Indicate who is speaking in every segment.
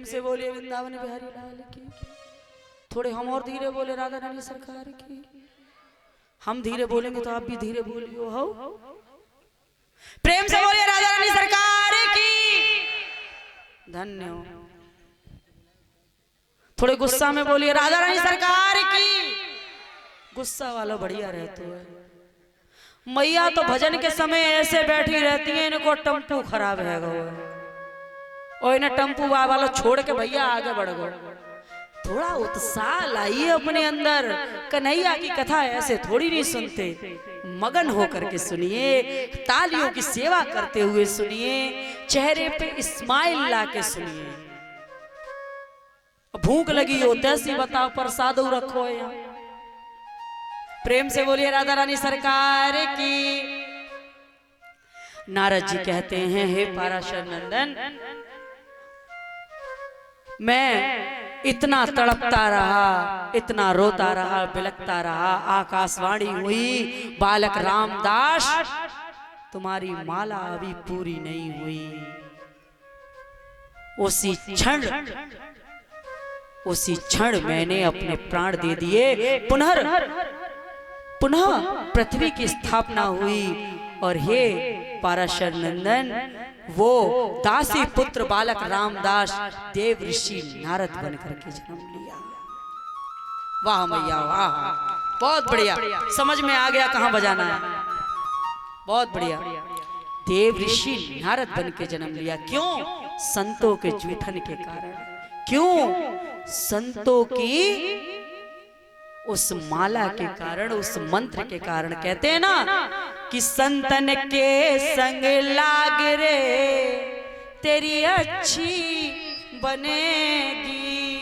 Speaker 1: प्रेम से बोलिए वृंदावन बिहारी लाल की। थोड़े हम और धीरे बोले राधा रानी सरकार की। हम धीरे बोलेंगे तो आप भी धीरे बोलियो। हो प्रेम से बोलिए राधा रानी सरकार की। धन्य हो। थोड़े गुस्सा में बोलिए राधा रानी सरकार की। गुस्सा वाला बढ़िया रहते है। मैया तो भजन के समय ऐसे बैठी रहती है, इनको टम्पू खराब है और इन्हें टम्पू वाला छोड़ के भैया आगे बढ़ गो। थोड़ा उत्साह लाइए अपने अंदर। कन्हैया की कथा ऐसे थोड़ी नहीं सुनते, मगन होकर के सुनिए, तालियों की सेवा करते हुए सुनिए, चेहरे पे स्माइल ला के सुनिए। भूख लगी हो तैसी बताओ, प्रसाद रखो यहाँ। प्रेम से बोलिए राधा रानी सरकार की। नारद जी कहते हैं, हे पाराशर नंदन, मैं इतना तड़पता रहा, इतना रोता रहा, बिलखता रहा, आकाशवाणी हुई बालक रामदास तुम्हारी माला अभी पूरी नहीं हुई। उसी क्षण मैंने अपने प्राण दे दिए। पुनः पृथ्वी की स्थापना हुई और हे पाराशर नंदन, वो दासी पुत्र बालक रामदास देव ऋषि नारद बनकर के जन्म लिया। वाह मैया वाह, बहुत बढ़िया। समझ में आ गया कहां बजाना है। बहुत बढ़िया। देव ऋषि नारद बन के जन्म लिया। क्यों? संतों के जूठन के कारण। क्यों? संतों की उस माला के कारण, उस मंत्र के कारण। कहते हैं ना कि संतन के संग लाग रे तेरी अच्छी बनेगी।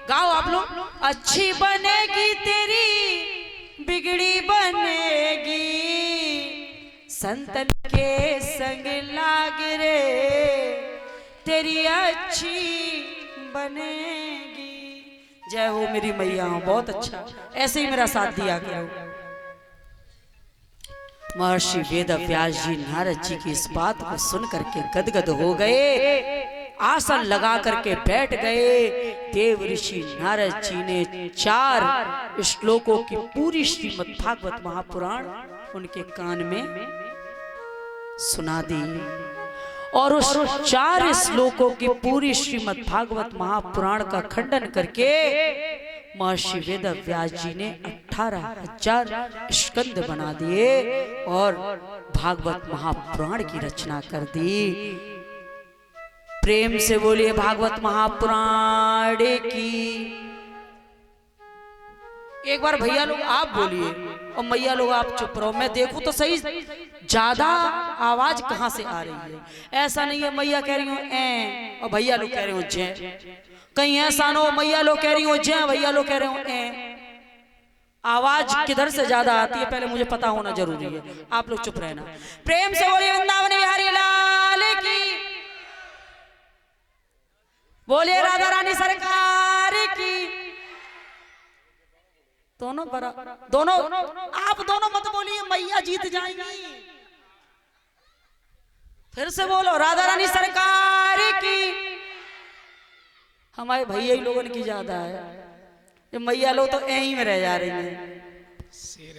Speaker 1: गाओ आप लोग। अच्छी बनेगी तेरी बिगड़ी बनेगी। संतन के संग लाग रे तेरी अच्छी बनेगी। जय हो मेरी मैया। बहुत अच्छा, ऐसे ही मेरा साथ दिया करो। महर्षि वेदव्यास जी नारद जी की इस बात को सुन करके गदगद हो गए, आसन लगा करके बैठ गए। देव ऋषि नारद जी ने 4 श्लोकों की पूरी श्रीमद् भागवत महापुराण उनके कान में सुना दी और उस 4 श्लोकों की पूरी श्रीमद् भागवत महापुराण का खंडन करके महर्षि वेदव्यास जी ने 18,000 स्कंद बना दिए और भागवत महापुराण की रचना कर दी। प्रेम से बोलिए भागवत महापुराण की। एक बार भैया लोग आप बोलिए और मैया लोग आप चुप रहो। मैं देखूं तो सही ज्यादा आवाज कहां से आ रही है। ऐसा नहीं है मैया कह रही हो ए और भैया लोग कह रहे हो जय। कहीं ऐसा ना हो मैया लोग कह रही हो जय, भैया लोग कह रहे हो ए। आवाज किधर से ज्यादा आती है पहले मुझे पता होना जरूरी है। आप लोग चुप रहना। प्रेम से बोलिए वृंदावन बिहारी लाल की। बोलिए राधा रानी सरकार की। दोनों आप दोनों मत बोलिए, मैया जीत जाएंगी। फिर से बोलो राधा रानी सरकार की। हमारे भैया ही लोगों की ज्यादा है, ये मैया लोग तो यहीं में रह जा रही हैं। शेर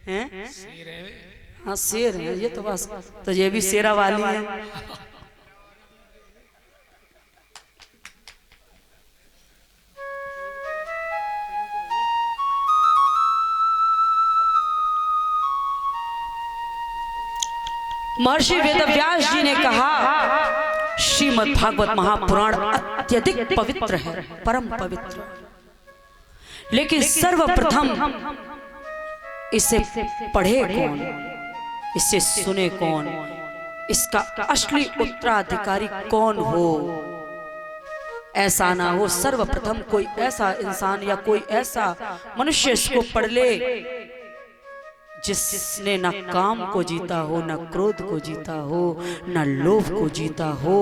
Speaker 1: है, शेर है। हाँ शेर है ये तो बस, तो ये भी शेरा वाली है। महर्षि वेदव्यास जी ने कहा श्रीमद् भागवत महापुराण अत्यधिक पवित्र है, परम पवित्र। लेकिन सर्वप्रथम इसे पढ़े कौन, इसे सुने कौन, इसका असली उत्तराधिकारी कौन हो। ऐसा ना हो सर्वप्रथम कोई ऐसा इंसान या कोई ऐसा मनुष्य इसको पढ़ ले जिसने न काम को जीता हो, न क्रोध को जीता हो, न लोभ को जीता हो।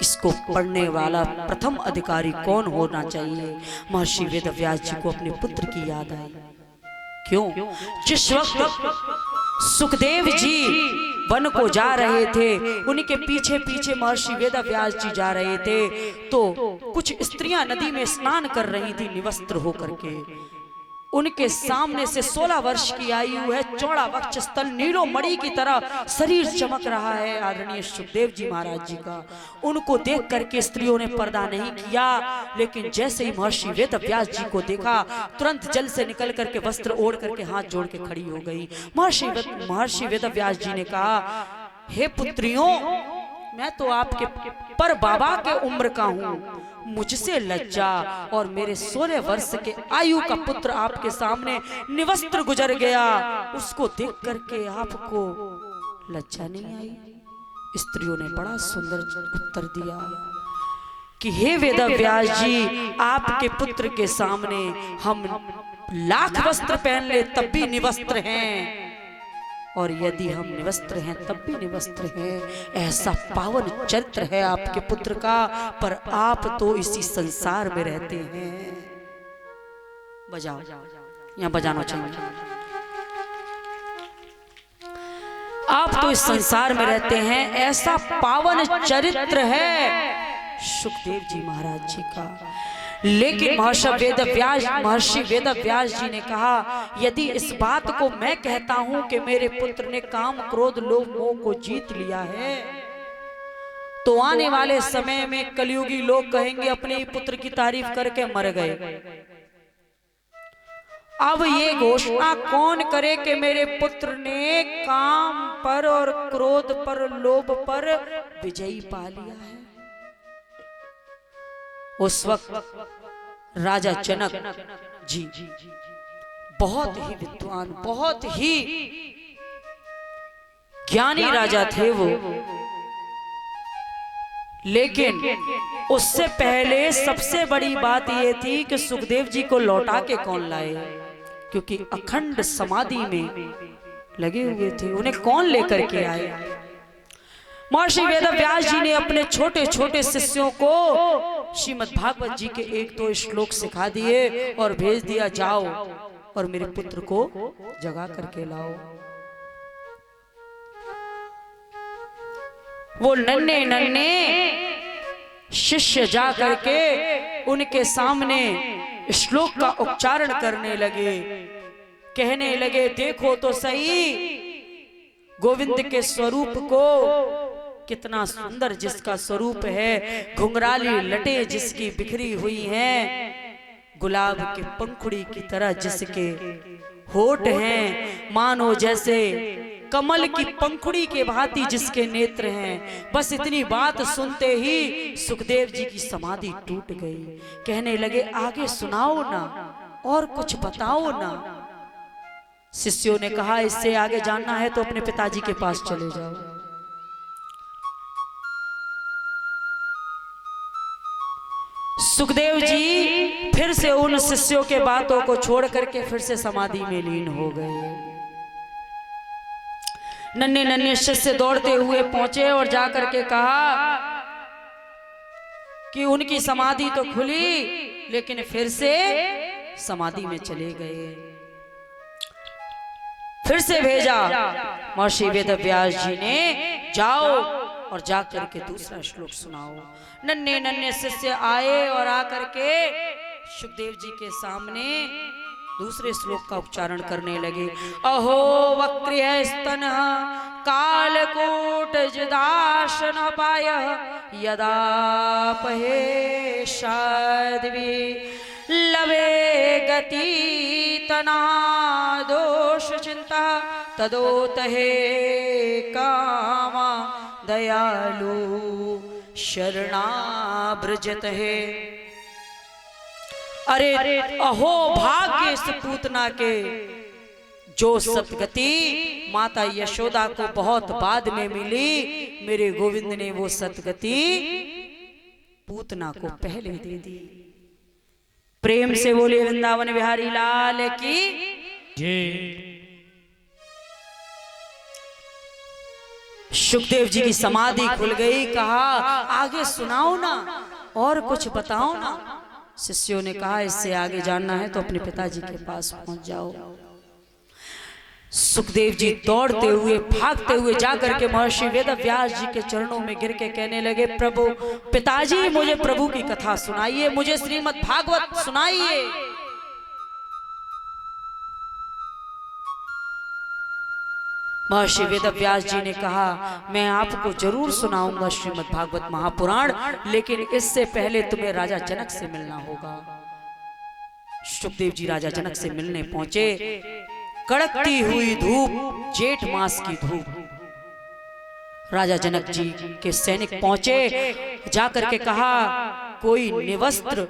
Speaker 1: इसको पढ़ने वाला प्रथम अधिकारी कौन होना चाहिए। महर्षि वेदव्यास जी को अपने पुत्र की याद आई। क्यों? जिस वक्त सुखदेव जी वन को जा रहे थे, उनके पीछे पीछे महर्षि वेदव्यास जी जा रहे थे, तो कुछ स्त्रियां नदी में स्नान कर रही थी निवस्त्र होकर के। उनके सामने से 16 वर्ष की आयु है, चौड़ा वक्षस्थल, नीलो मणि की तरह शरीर चमक रहा है आदरणीय सुखदेव जी महाराज जी का। उनको देख करके स्त्रियों ने पर्दा नहीं किया, लेकिन जैसे ही महर्षि वेदव्यास जी को देखा, तुरंत जल से निकल करके वस्त्र ओढ़ करके हाथ जोड़ के खड़ी हो गई। महर्षि वेदव्यास जी ने कहा, हे पुत्रियों, मैं तो आपके पर बाबा के उम्र का हूँ, मुझसे लज्जा, और मेरे 16 वर्ष के आयु का पुत्र आपके सामने निवस्त्र गुजर गया, उसको देख करके आपको लज्जा नहीं आई? स्त्रियों ने बड़ा सुंदर उत्तर दिया कि हे वेदव्यास जी, आपके पुत्र के सामने हम लाख वस्त्र पहन ले तब भी निवस्त्र हैं, और यदि हम निवस्त्र हैं तब भी निवस्त्र हैं। ऐसा पावन चरित्र है आपके पुत्र का, पर आप तो इसी संसार में रहते हैं। बजाओ, यहाँ बजाना चाहिए। आप तो इस संसार में रहते हैं, ऐसा पावन चरित्र है सुखदेव जी महाराज जी का। लेकिन महर्षि वेदव्यास जी ने कहा, यदि इस बात को मैं कहता हूं कि मेरे पुत्र ने काम क्रोध लोभ मोह को जीत लिया है, तो आने वाले समय में कलयुगी लोग कहेंगे अपने ही पुत्र की तारीफ करके मर गए। अब ये घोषणा कौन करे कि मेरे पुत्र ने काम पर और क्रोध पर लोभ पर विजयी पा लिया है? उस वक्त राजा जनक जी बहुत ही विद्वान, बहुत ही ज्ञानी राजा थे वो, लेकिन उससे पहले सबसे बड़ी बात ये थी कि सुखदेव जी को लौटा के कौन लाए, क्योंकि अखंड समाधि में लगे हुए थे, उन्हें कौन लेकर के आए? महर्षि वेदव्यास जी ने अपने छोटे छोटे शिष्यों को श्रीमद् भागवत जी के 1-2 श्लोक सिखा दिए और भेज दिया, जाओ और मेरे पुत्र को जगा करके लाओ। वो नन्हे नन्हे शिष्य जा करके उनके सामने श्लोक का उच्चारण करने लगे, कहने लगे, देखो तो सही गोविंद के स्वरूप को, कितना सुंदर जिसका स्वरूप है, घुंघराली लटे जिसकी बिखरी हुई हैं, गुलाब के पंखुड़ी की तरह जिसके होठ हैं, मानो जैसे कमल की पंखुड़ी के भांति जिसके नेत्र हैं। बस इतनी बात सुनते ही सुखदेव जी की समाधि टूट गई। कहने लगे, आगे सुनाओ ना, और कुछ बताओ ना। शिष्यों ने कहा, इससे आगे जानना है तो अपने पिताजी के पास चले जाओ। सुखदेव जी फिर से उन शिष्यों के बातों को छोड़ करके फिर से समाधि में लीन हो गए। नन्हे नन्हे शिष्य दौड़ते हुए पहुंचे और जाकर के कहा कि उनकी समाधि तो खुली, लेकिन फिर से समाधि में चले गए। फिर से भेजा महर्षि वेदव्यास जी ने, जाओ और जाकर के दूसरा श्लोक सुनाओ। नन्हे नन्हे शिष्य आए और आकर के सुखदेव जी के सामने दूसरे श्लोक का उच्चारण करने लगे। अहो वक्रिय स्तन कालकूट जदाशन पाय यदा पहे साध्वी लवे गति तना दोष चिंता तदोत हे कामा दयालु शरणाब्रजत है। अरे अहो भाग्य इस पूतना के, जो सतगति माता यशोदा को बहुत बाद में मिली, मेरे गोविंद ने वो सतगति पूतना को पहले दे दी। प्रेम से बोले वृंदावन बिहारी लाल की जय। सुखदेव जी की समाधि खुल गई। कहा, आगे सुनाओ ना, और कुछ बताओ ना। शिष्यों ने कहा, इससे आगे जानना है तो अपने पिताजी के पास पहुंच जाओ। सुखदेव जी दौड़ते हुए भागते हुए जाकर के महर्षि वेदव्यास जी के चरणों में गिर के कहने लगे, प्रभु पिताजी मुझे प्रभु की कथा सुनाइए, मुझे श्रीमद् भागवत सुनाइए। महर्षि वेदव्यास जी ने कहा, मैं आपको जरूर सुनाऊंगा श्रीमद् भागवत महापुराण, लेकिन इससे पहले तुम्हें राजा जनक से मिलना होगा। सुखदेव जी राजा जनक से मिलने पहुंचे। कड़कती हुई धूप, जेठ मास की धूप। राजा जनक जी के सैनिक पहुंचे, जाकर के कहा, कोई निवस्त्र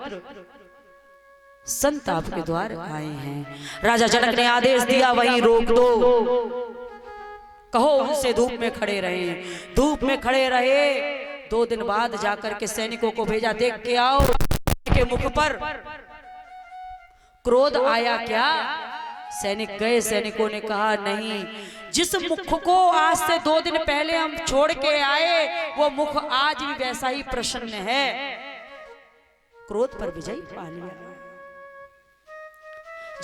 Speaker 1: संत आपके द्वार आए हैं। राजा जनक ने आदेश दिया, वहीं रोक दो, कहो उनसे धूप में खड़े रहे। धूप में खड़े रहे। 2 दिन बाद जाकर के सैनिकों को भेजा, देख के आओ के मुख पर क्रोध आया क्या। सैनिक गए, सैनिकों ने कहा, नहीं, जिस मुख को आज से 2 दिन पहले हम छोड़ के आए, वो मुख आज भी वैसा ही प्रसन्न है। क्रोध पर विजय पा लिया।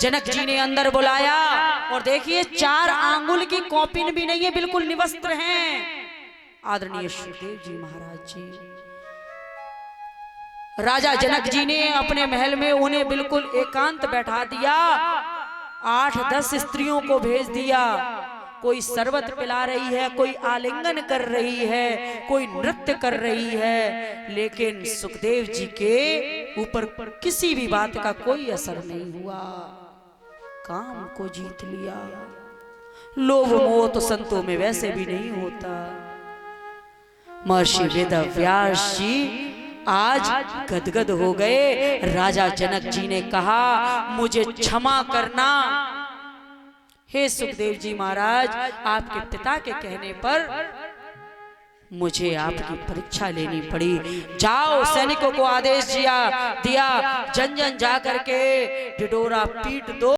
Speaker 1: जनक जी ने अंदर बुलाया और देखिए 4 आंगुल की कौपिन भी नहीं है, बिल्कुल निवस्त्र हैं आदरणीय सुखदेव जी महाराज जी। राजा जनक जी ने अपने महल में उन्हें बिल्कुल एकांत बैठा दिया। 8-10 स्त्रियों को भेज दिया। कोई शरबत पिला रही है, कोई आलिंगन कर रही है, कोई नृत्य कर रही है, लेकिन सुखदेव जी के ऊपर किसी भी बात का कोई असर नहीं हुआ। काम को जीत लिया। लोभ मोह तो संतों में वैसे भी नहीं होता। महर्षि वेदव्यास जी आज गदगद हो गए। राजा जनक जी ने कहा, मुझे क्षमा करना। हे सुखदेव जी महाराज, आपके पिता के कहने पर मुझे आपकी परीक्षा लेनी पड़ी। जाओ, सैनिकों को आदेश दिया, जन जन जाकर के ढिढोरा पीट दो।